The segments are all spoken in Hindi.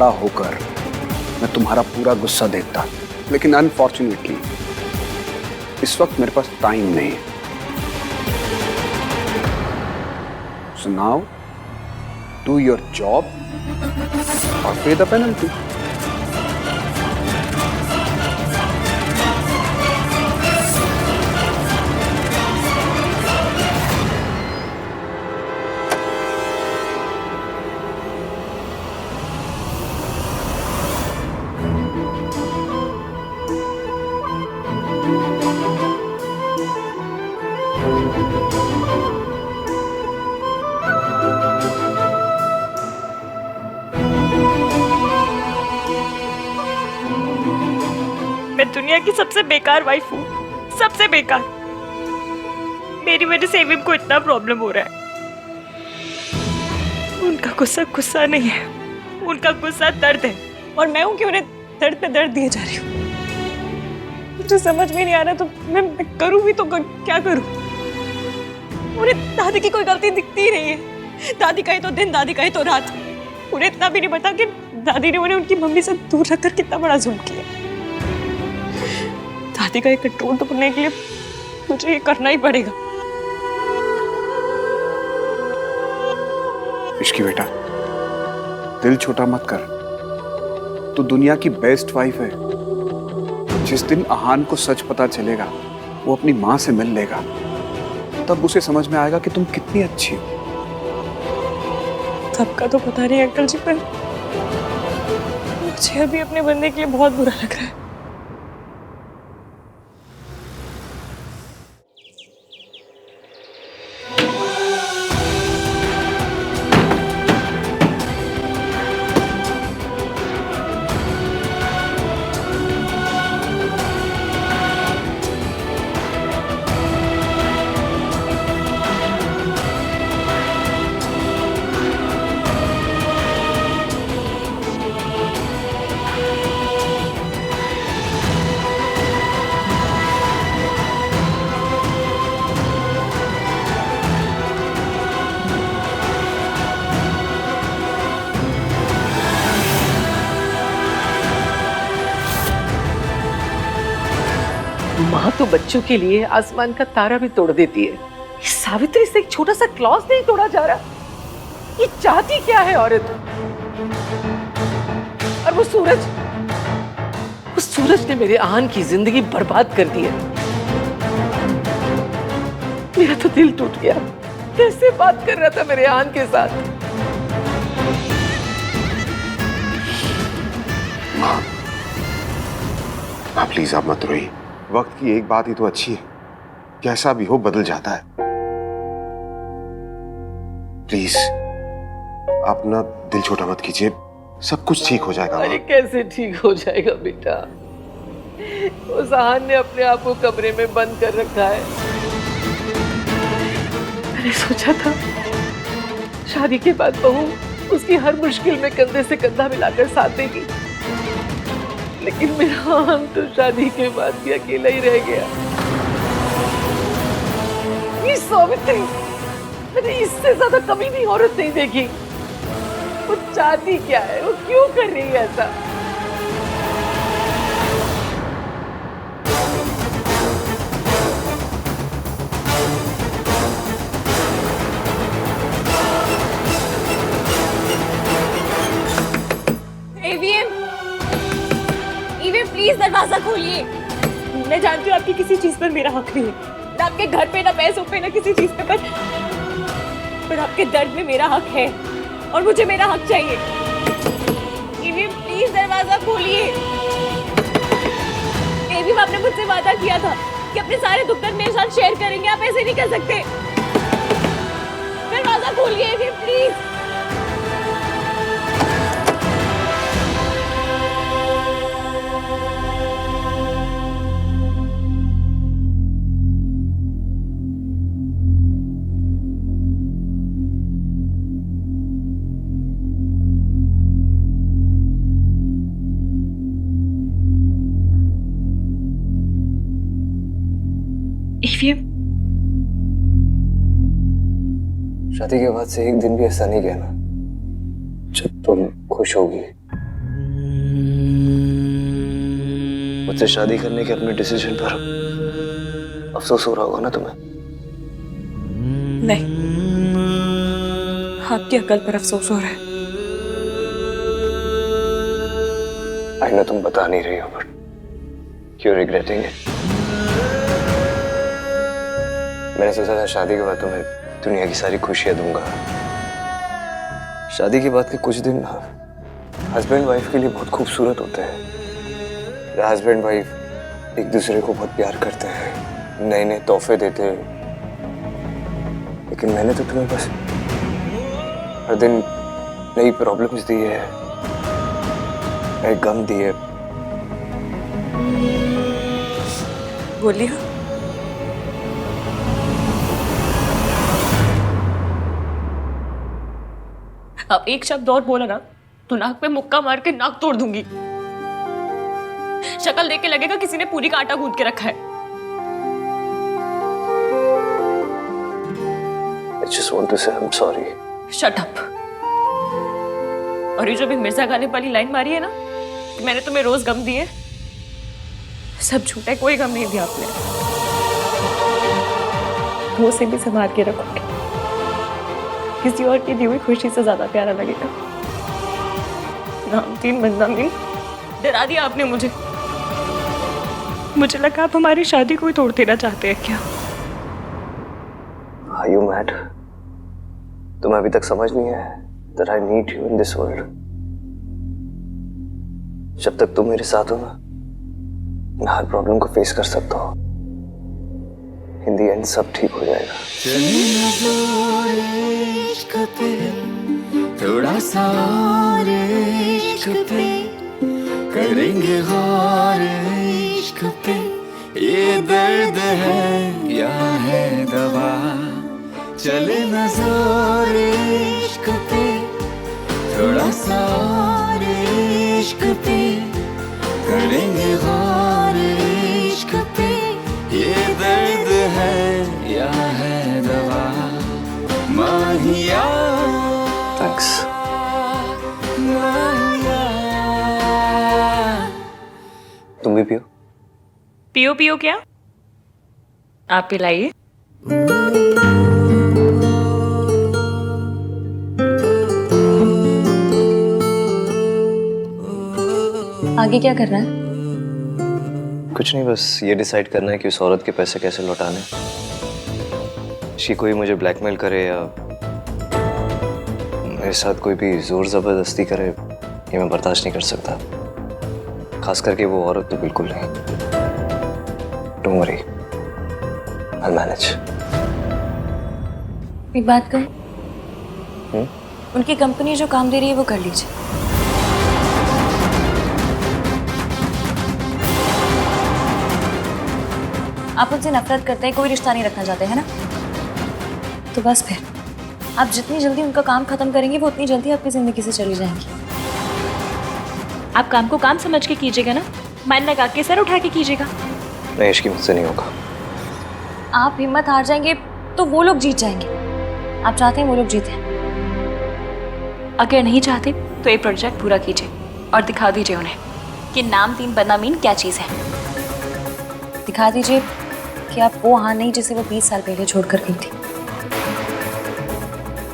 खड़ा होकर मैं तुम्हारा पूरा गुस्सा देखता, लेकिन अनफॉर्चुनेटली इस वक्त मेरे पास टाइम नहीं है। So now do your job और पे द पेनल्टी। मैं दुनिया की सबसे बेकार वाइफ हूँ, सबसे बेकार। मेरी वजह से एविम को इतना प्रॉब्लम हो रहा है। उनका गुस्सा गुस्सा नहीं है, उनका गुस्सा दर्द है, और मैं हूँ कि उन्हें दर्द पे दर्द दिए जा रही हूँ। मुझे समझ में नहीं आ रहा तो मैं करूँ भी तो क्या करूँ? उन्हें दादी की कोई गलती दिखती ही नहीं है। दादी कहे तो दिन, दादी कहे तो रात। उन्हें इतना भी नहीं पता कि दादी ने उन्हें उनकी मम्मी से दूर रखकर कितना बड़ा जुल्म किया। दादी का ये कंट्रोल तो करने के लिए मुझे ये करना ही पड़ेगा। इश्की बेटा, दिल छोटा मत कर। तू दुनिया की बेस्ट वाइफ है। जिस दिन आहान को सच पता चलेगा, वो अपनी माँ से मिल लेगा, तब उसे समझ में आएगा कि तुम कितनी अच्छी हो। सबका तो पता नहीं अंकल जी, पर मुझे अभी अपने बंदे के लिए बहुत बुरा लग रहा है। माँ तो बच्चों के लिए आसमान का तारा भी तोड़ देती है। इस सावित्री से एक छोटा सा क्लॉज नहीं तोड़ा जा रहा। ये चाहती क्या है औरत? और वो सूरज ने मेरे आहान की जिंदगी बर्बाद कर दी है। मेरा तो दिल टूट गया। कैसे बात कर रहा था मेरे आहान के साथ। माँ प्लीज आप मत रोइए। वक्त की एक बात ही तो अच्छी है, कैसा भी हो बदल जाता है। प्लीज आप ना दिल छोटा मत कीजिए, सब कुछ ठीक हो जाएगा। अरे कैसे ठीक हो जाएगा बेटा? उस आहान ने अपने आप को कमरे में बंद कर रखा है। मैंने सोचा था शादी के बाद बहू उसकी हर मुश्किल में कंधे से कंधा मिलाकर साथ देगी, लेकिन मेरा आहान तो शादी के बाद भी अकेला ही रह गया। ये सावित्री, मैंने इससे ज्यादा कभी भी औरत नहीं देखी। वो चाहती क्या है? वो क्यों कर रही है ऐसा? प्लीज दरवाजा खोलिए। मैं जानती हूँ आपकी किसी चीज पर मेरा हक नहीं है, ना आपके घर पे, ना पैसों पे, ना किसी चीज पे, पर आपके दर्द में मेरा हक है और मुझे मेरा हक चाहिए। प्लीज दरवाजा खोलिए। आपने मुझसे वादा किया था कि अपने सारे दुख दर्द मेरे साथ शेयर करेंगे। आप ऐसे नहीं कर सकते। दरवाजा खोलिए प्लीज। शादी के बाद से एक दिन भी ऐसा नहीं गया ना जब तुम खुश होगी, मुझसे शादी करने के अपने डिसीजन पर अफसोस हो रहा होगा ना तुम्हें? नहीं, आपकी अकल पर अफसोस हो रहा है। आई नो तुम बता नहीं रही हो, बट यू रिग्रेटिंग इट। मैंने सोचा था शादी के बाद तुम्हें दुनिया की सारी खुशियां दूंगा। शादी के बाद के कुछ दिन हस्बैंड वाइफ के लिए बहुत खूबसूरत होते हैं। हस्बैंड वाइफ एक दूसरे को बहुत प्यार करते हैं, नए नए तोहफे देते हैं। लेकिन मैंने तो तुम्हें बस हर दिन नई प्रॉब्लम्स दी है, नए गम दिए। बोलिए। अब एक शब्द और बोला ना तो नाक पे मुक्का मार के नाक तोड़ दूंगी। शक्ल देख के लगेगा किसी ने पूरी का आटा गूंथ के रखा है। I just want to say I'm sorry. Shut up. और ये जो भी मिर्जा गालिब वाली लाइन मारी है ना कि मैंने तुम्हें रोज गम दिए, सब झूठ है, कोई गम नहीं दिया आपने। वो से भी संभाल के रखोगे, किसी और की दी हुई खुशी से ज्यादा प्यारा लगेगा। नामतीन बदनामी डरा दिया आपने मुझे। मुझे लगा आप हमारी शादी को ही तोड़ देना चाहते हैं क्या? Are you mad? तुम्हें अभी तक समझ नहीं है that I need you in this world. जब तक तुम मेरे साथ हो ना, मैं हर प्रॉब्लम को फेस कर सकता हूँ। In the end सब ठीक हो जाएगा। थोड़ा सा और इश्क पे करेंगे गौर इश्क पे, ये दर्द है या है दवा, चले न जोर इश्क पे, थोड़ा सा और इश्क पे करेंगे गौर इश्क पे, ये दर्द है या है दवा, माहिया। Thanks. तुम भी पियो। पियो पियो क्या? आप पिलाइए। आगे क्या करना है? कुछ नहीं, बस ये डिसाइड करना है कि उस औरत के पैसे कैसे लौटाने। शी कोई मुझे ब्लैकमेल करे या मेरे साथ कोई भी जोर जबरदस्ती करे, ये मैं बर्दाश्त नहीं कर सकता। खास करके वो औरत तो बिल्कुल नहीं। Don't worry, I'll manage. एक बात कहूं? उनकी कंपनी जो काम दे रही है वो कर लीजिए। आप उनसे नफरत करते हैं, कोई रिश्ता नहीं रखना चाहते हैं ना? तो बस फिर आप जितनी जल्दी उनका काम खत्म करेंगे वो उतनी जल्दी आपकी जिंदगी से चली जाएंगी। आप काम को काम समझ के कीजिएगा ना, मन लगा के सर उठा के कीजिएगा। नहीं, इसकी मुझसे नहीं होगा। आप हिम्मत हार जाएंगे तो वो लोग जीत जाएंगे। आप चाहते हैं वो लोग जीते? अगर नहीं चाहते तो ये प्रोजेक्ट पूरा कीजिए और दिखा दीजिए उन्हें कि नामतीन बदनामीन क्या चीज़ है। दिखा दीजिए कि आप वो हाँ नहीं जिसे वो 20 साल पहले छोड़कर गई थी।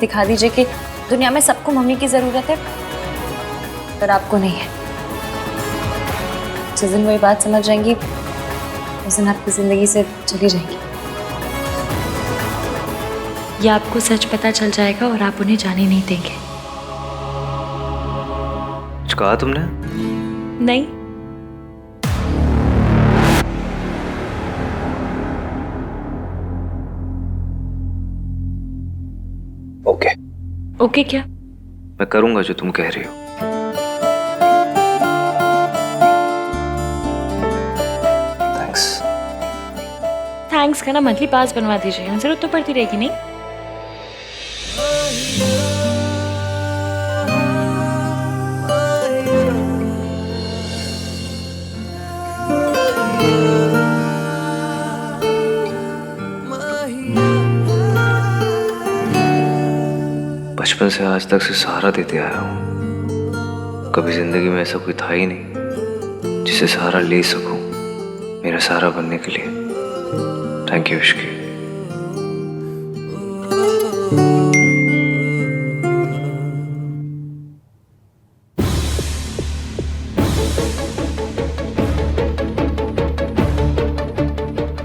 दिखा दीजिए कि दुनिया में सबको मम्मी की ज़रूरत है पर आपको नहीं है। जिस दिन वो ये बात समझ जाएंगी उस दिन आपकी ज़िंदगी से चली जाएंगी। या आपको सच पता चल जाएगा और आप उन्हें जाने नहीं देंगे। कुछ कहा तुमने? नहीं। ओके। ओके क्या? मैं करूंगा जो तुम कह रही हो। थैंक्स। थैंक्स का ना मंथली पास बनवा दीजिए, जरूरत तो पड़ती रहेगी नहीं? बचपन से आज तक से सहारा देते आया हूँ, कभी जिंदगी में ऐसा कोई था ही नहीं जिसे सहारा ले सकूं मेरा सहारा बनने के लिए। Thank you Ishki.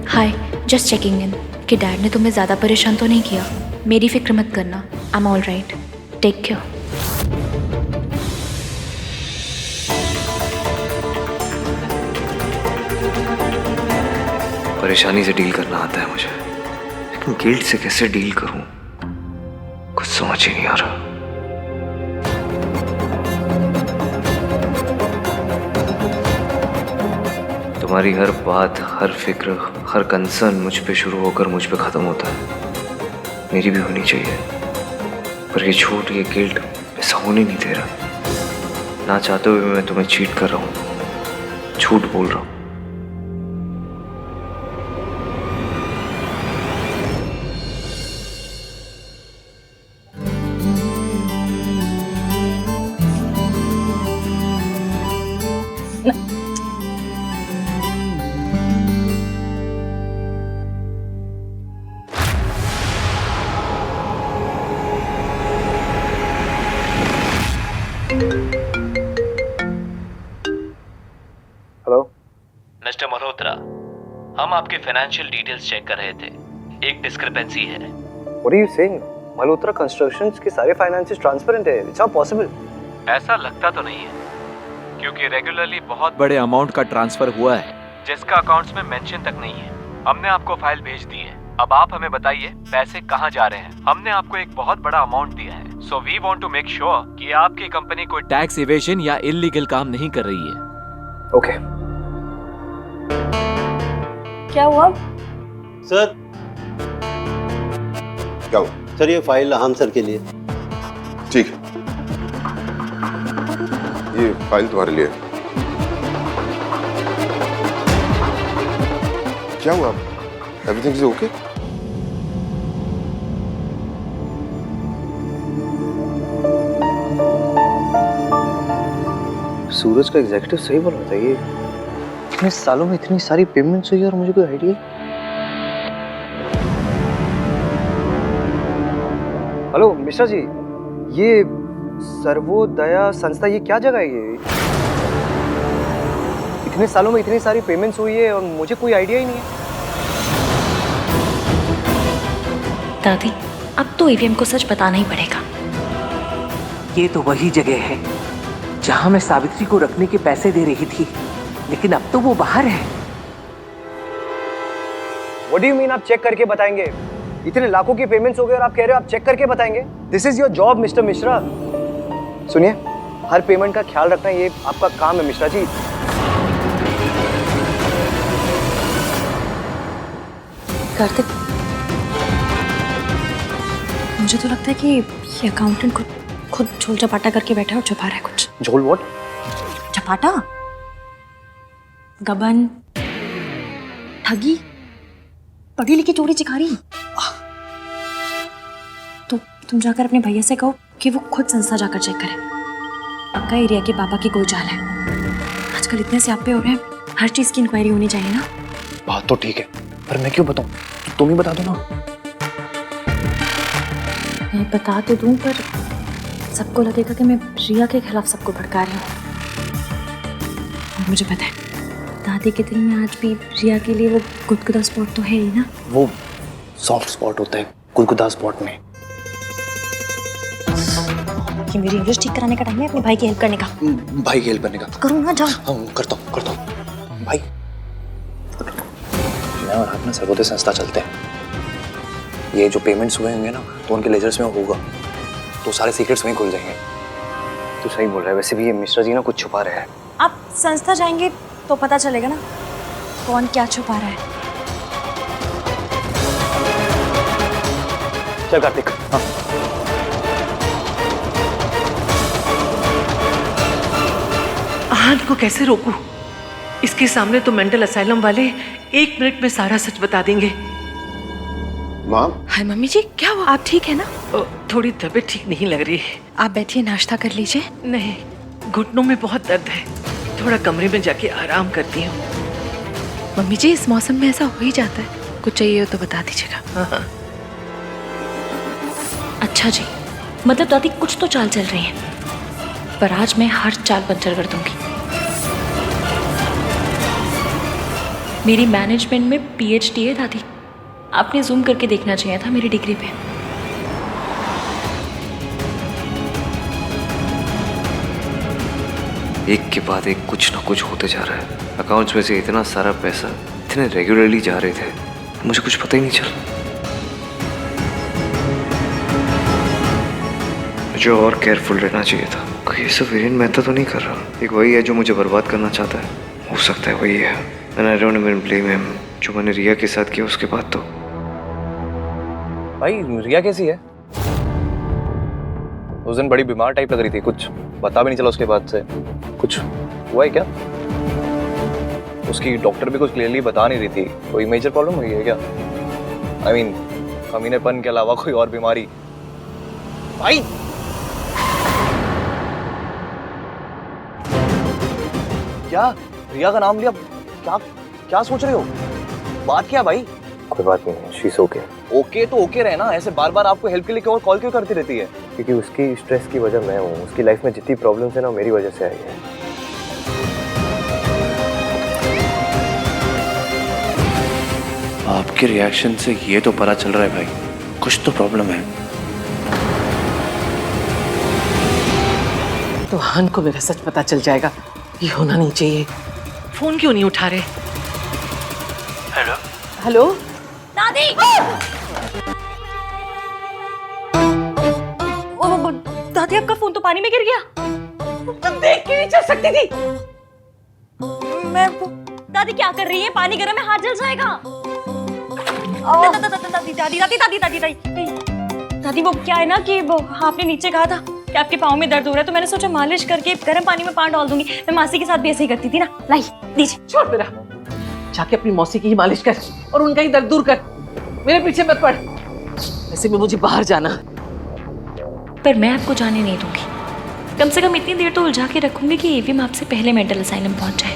Hi, just checking in कि डैड ने तुम्हें ज़्यादा परेशान तो नहीं किया। मेरी फिक्र मत करना, I am all right, take care. परेशानी से डील करना आता है मुझे, लेकिन गिल्ट से कैसे डील करूं कुछ समझ ही नहीं आ रहा। तुम्हारी हर बात, हर फिक्र, हर कंसर्न मुझ पे शुरू होकर मुझ पे खत्म होता है। मेरी भी होनी चाहिए, पर ये झूठ, ये गिल्ट ऐसा होने नहीं दे रहा। ना चाहते हुए मैं तुम्हें चीट कर रहा हूँ, झूठ बोल रहा हूँ। हेलो मिस्टर मल्होत्रा, हम आपके फाइनेंशियल डिटेल्स चेक कर रहे थे। एक डिस्क्रिपेंसी है। What are you saying? Malhotra constructions के सारे फाइनेंसेस ट्रांसपेरेंट है। It's not possible. ऐसा लगता तो नहीं है, क्योंकि रेगुलरली बहुत बड़े अमाउंट का ट्रांसफर हुआ है जिसका अकाउंट्स में मेंशन तक नहीं है। हमने आपको फाइल भेज दी है, अब आप हमें बताइए पैसे कहाँ जा रहे हैं। हमने आपको एक बहुत बड़ा अमाउंट दिया है, so we want to make sure कि आपकी कंपनी कोई टैक्स इवेजन या इलीगल काम नहीं कर रही है। ओके। क्या हुआ? सर, क्या हुआ? सर ये फाइल हम सर के लिए। ठीक है, ये फाइल तुम्हारे लिए। क्या हुआ? Everything is okay? सूरज का एग्जीक्यूटिव सही बोल रहा था। ये इतने सालों में इतनी सारी पेमेंट्स हुई और मुझे कोई आइडिया। हेलो मिश्रा जी, ये सर्वोदया संस्था ये क्या जगह है? ये इतने सालों में इतनी सारी पेमेंट्स हुई है और मुझे कोई आइडिया ही नहीं है। दादी, अब तो ईवीएम को सच बताना ही पड़ेगा। ये तो वही जगह है जहां मैं सावित्री को रखने के पैसे दे रही थी, लेकिन अब तो वो बाहर है। What do you mean आप चेक करके बताएंगे? इतने लाखों की पेमेंट्स हो गए और आप कह रहे हो आप चेक करके बताएंगे? This is your job mister Mishra. सुनिए, हर पेमेंट का ख्याल रखना ये आपका काम है मिश्रा जी। कार्तिक, मुझे तो लगता है कि ये अकाउंटेंट खुद झोल चपाटा करके बैठा है और छुपा रहा है कुछ। झोल व्हाट? चपाटा, गबन, ठगी, पढ़ी लिखी चोरी चिकारी। तो तुम जाकर अपने भैया से कहो कि वो खुद संस्था जाकर चेक करे। पक्का एरिया के पापा की कोई चाल है। आजकल इतने स्यापे हो रहे हैं, हर चीज की इंक्वायरी होनी चाहिए ना। बात तो ठीक है, पर मैं क्यों बताऊं? तुम ही बता दो ना। मैं बता तो दूं, पर सबको लगेगा कि मैं रिया के खिलाफ सबको भड़का रही हूँ। और मुझे पता है, दादी के दिल में आज भी रिया के लिए वो गुदगुदा स्पॉट तो है ही ना। वो सॉफ्ट स्पॉट होता है गुदगुदा स्पॉट में। कि मेरी इंग्लिश ठीक कराने का टाइम है अपने भाई की हेल्प करने का। भाई की हेल्प करने का? करूँ ना, जाओ। हाँ, करता हूँ। भाई, मैं और आप ना सर्वोदय संस्था चलते हैं। ये जो पेमेंट्स हुए होंगे ना, तो उनके लेजर्स में होगा, तो सारे सीक्रेट्स वहीं खुल जाएंगे। तो सही बोल रहा है। वैसे भी ये मिश्रा जी ना कुछ छुपा रहे हैं। आप संस्था जाएंगे तो पता चलेगा ना कौन क्या छुपा रहा है। चल कार्तिक। हाँ। आहन को कैसे रोकूं? इसके सामने तो मेंटल असाइलम वाले 1 मिनट में सारा सच बता देंगे। माँ, हाय मम्मी जी, क्या हुआ? आप ठीक है ना? थोड़ी तबीयत ठीक नहीं लग रही है। आप बैठिए, नाश्ता कर लीजिए। नहीं, घुटनों में बहुत दर्द है, थोड़ा कमरे में जाके आराम करती हूँ। मम्मी जी इस मौसम में ऐसा हो ही जाता है, कुछ चाहिए हो तो बता दीजिएगा। हाँ। अच्छा जी, मतलब दादी कुछ तो चाल चल रही है, पर आज मैं हर चाल पंचर कर दूंगी। मेरी मैनेजमेंट में PhD है दादी, आपने जूम करके देखना चाहिए था मेरी डिग्री पे। एक के बाद एक कुछ ना कुछ होते जा रहा है। अकाउंट्स में से इतना सारा पैसा इतने रेगुलरली जा रहे थे, मुझे कुछ पता ही नहीं चला। मुझे और केयरफुल रहना चाहिए था। कोई ऐसा वीरेन मेहता तो नहीं कर रहा? एक वही है जो मुझे बर्बाद करना चाहता है, हो सकता है वही है। And I don't even blame him. जो मैंने रिया के साथ किया उसके बाद तो। भाई रिया कैसी है? उस दिन बड़ी बीमार टाइप लग रही थी, कुछ पता भी नहीं चला उसके बाद से। कुछ हुआ है क्या? उसकी डॉक्टर भी कुछ क्लियरली बता नहीं रही थी। कोई मेजर प्रॉब्लम हुई है क्या? आई मीन कमीनेपन के अलावा कोई और बीमारी? भाई क्या रिया का नाम लिया? क्या क्या सोच रहे हो? बात क्या भाई? कोई बात नहीं, शी इज ओके। ओके तो ओके रहना, ऐसे बार बार आपको हेल्प के लिए क्यों कॉल क्यों करती रहती है? क्योंकि उसकी स्ट्रेस की वजह मैं हूँ। उसकी लाइफ में जितनी प्रॉब्लम्स है ना, मेरी वजह से आई है। आपके रिएक्शन से ये तो पता चल रहा है भाई, कुछ तो प्रॉब्लम है। तो हन को मेरा सच पता चल जाएगा, ये होना नहीं चाहिए। फोन क्यों नहीं उठा रहे? हेलो हेलो दादी! दादी आपका फोन तो पानी में गिर गया। तुम देख के नहीं चल सकती थी? दादी क्या कर रही है? पानी गर्म है, हाथ जल जाएगा। दादी दादी दादी दादी दादी दादी दादी वो क्या है ना कि वो आपने नीचे कहा था कि आपके पाँव में दर्द हो रहा है, तो मैंने सोचा मालिश करके गर्म पानी में पाँव डाल दूंगी। मैं मासी के साथ भी ऐसे ही करती थी ना। लाई दीजिए। छोड़ मेरा, जाके अपनी मौसी की ही मालिश कर और उनका ही दर्द दूर कर, मेरे पीछे मत पड़। ऐसे में मुझे बाहर जाना। पर मैं आपको जाने नहीं दूंगी। कम से कम इतनी देर तो उलझा के रखूंगी कि एवीएम आपसे पहले मेंटल असाइलम पहुंच जाए।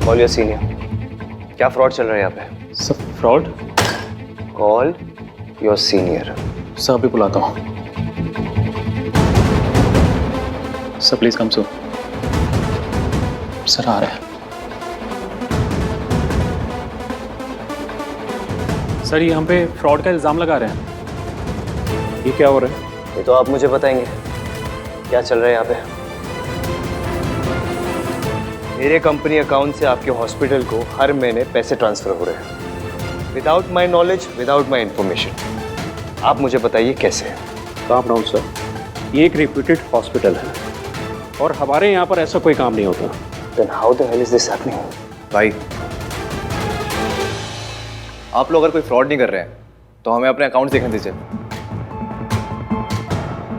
Call your senior. क्या फ्रॉड चल रहा है यहाँ पे? Sir fraud? Call your senior. Sir अभी बुलाता हूँ। Sir please come so. Sir आ रहे हैं। सर ये हम पे फ्रॉड का इल्जाम लगा रहे हैं, ये क्या हो रहा है? ये तो आप मुझे बताएंगे क्या चल रहा है यहाँ पे। मेरे कंपनी अकाउंट से आपके हॉस्पिटल को हर महीने पैसे ट्रांसफर हो रहे हैं without my knowledge, without my information. आप मुझे बताइए कैसे? काम डाउन सर, ये एक रेप्यूटेड हॉस्पिटल है और हमारे यहाँ पर ऐसा कोई काम नहीं होता। Then how the hell is this happening? भाई आप लोग अगर कोई फ्रॉड नहीं कर रहे हैं तो हमें अपने अकाउंट देखने दीजिए।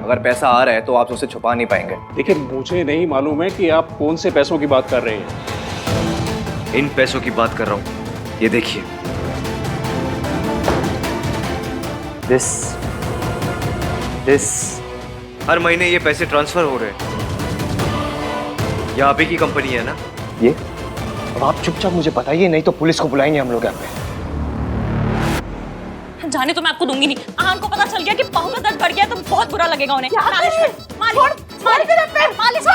अगर पैसा आ रहा है तो आप उसे छुपा नहीं पाएंगे। देखिए मुझे नहीं मालूम है कि आप कौन से पैसों की बात कर रहे हैं। इन पैसों की बात कर रहा हूँ, ये देखिए। दिस हर महीने ये पैसे ट्रांसफर हो रहे हैं। ये आप ही की कंपनी है ना? ये अब आप चुपचाप मुझे बताइए, नहीं तो पुलिस को बुलाएंगे हम लोग यहाँ पे। जाने तो मैं आपको दूंगी नहीं। आहान को पता चल गया कि पाँव का दर्द बढ़ गया तो बहुत बुरा लगेगा उन्हें। मालिश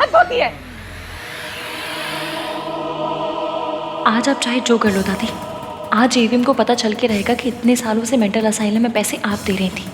हद होती है। आज आप चाहे जो कर लो दादी, आज एवीएम को पता चल के रहेगा कि इतने सालों से मेंटल असाइलम में पैसे आप दे रही थी।